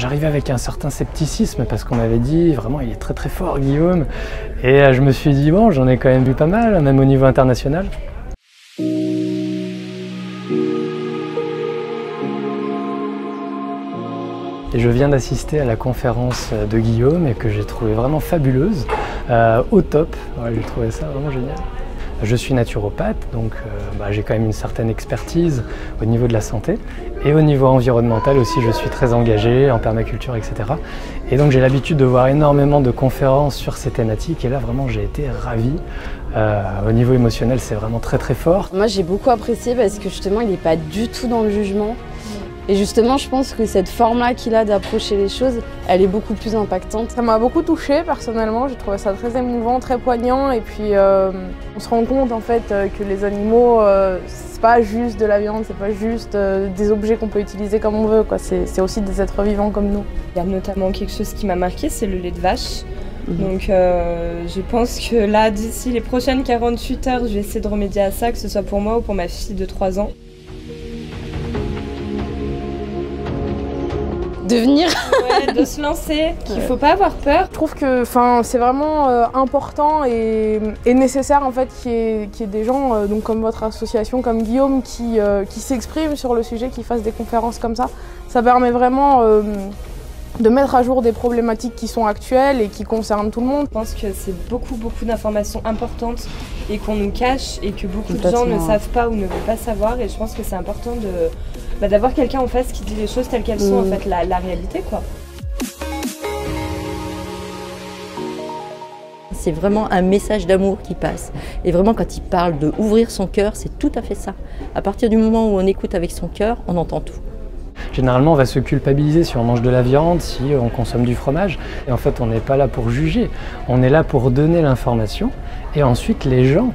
j'arrivais avec un certain scepticisme parce qu'on m'avait dit vraiment il est très très fort Guillaume. Et je me suis dit bon, j'en ai quand même vu pas mal, même au niveau international. Et je viens d'assister à la conférence de Guillaume et que j'ai trouvé vraiment fabuleuse, au top. Ouais, j'ai trouvé ça vraiment génial. Je suis naturopathe, donc j'ai quand même une certaine expertise au niveau de la santé. Et au niveau environnemental aussi, je suis très engagé en permaculture, etc. Et donc j'ai l'habitude de voir énormément de conférences sur ces thématiques. Et là, vraiment, j'ai été ravi. Au niveau émotionnel, c'est vraiment très très fort. Moi, j'ai beaucoup apprécié parce que justement, il n'est pas du tout dans le jugement. Et justement, je pense que cette forme-là qu'il a d'approcher les choses, elle est beaucoup plus impactante. Ça m'a beaucoup touchée personnellement, j'ai trouvé ça très émouvant, très poignant. Et puis on se rend compte en fait que les animaux, c'est pas juste de la viande, c'est pas juste des objets qu'on peut utiliser comme on veut, quoi. C'est aussi des êtres vivants comme nous. Il y a notamment quelque chose qui m'a marqué, c'est le lait de vache. Donc je pense que là, d'ici les prochaines 48 heures, je vais essayer de remédier à ça, que ce soit pour moi ou pour ma fille de 3 ans. De venir. Ouais, de se lancer, qu'il faut pas avoir peur. Je trouve que c'est vraiment important et nécessaire en fait qu'il y ait des gens donc comme votre association, comme Guillaume, qui s'expriment sur le sujet, qui fassent des conférences comme ça. Ça permet vraiment de mettre à jour des problématiques qui sont actuelles et qui concernent tout le monde. Je pense que c'est beaucoup d'informations importantes et qu'on nous cache et que beaucoup de gens ne savent pas ou ne veulent pas savoir, et je pense que c'est important d'avoir quelqu'un en face qui dit les choses telles qu'elles sont, en fait, la réalité, quoi. C'est vraiment un message d'amour qui passe. Et vraiment, quand il parle d'ouvrir son cœur, c'est tout à fait ça. À partir du moment où on écoute avec son cœur, on entend tout. Généralement, on va se culpabiliser si on mange de la viande, si on consomme du fromage. Et en fait, on n'est pas là pour juger. On est là pour donner l'information. Et ensuite, les gens,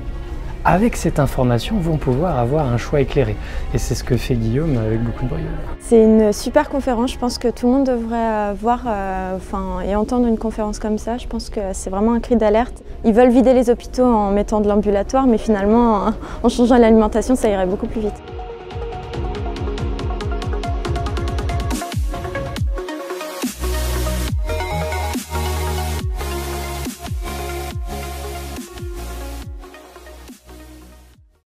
avec cette information, vont pouvoir avoir un choix éclairé. Et c'est ce que fait Guillaume avec beaucoup de brio. C'est une super conférence. Je pense que tout le monde devrait voir et entendre une conférence comme ça. Je pense que c'est vraiment un cri d'alerte. Ils veulent vider les hôpitaux en mettant de l'ambulatoire, mais finalement, en changeant l'alimentation, ça irait beaucoup plus vite.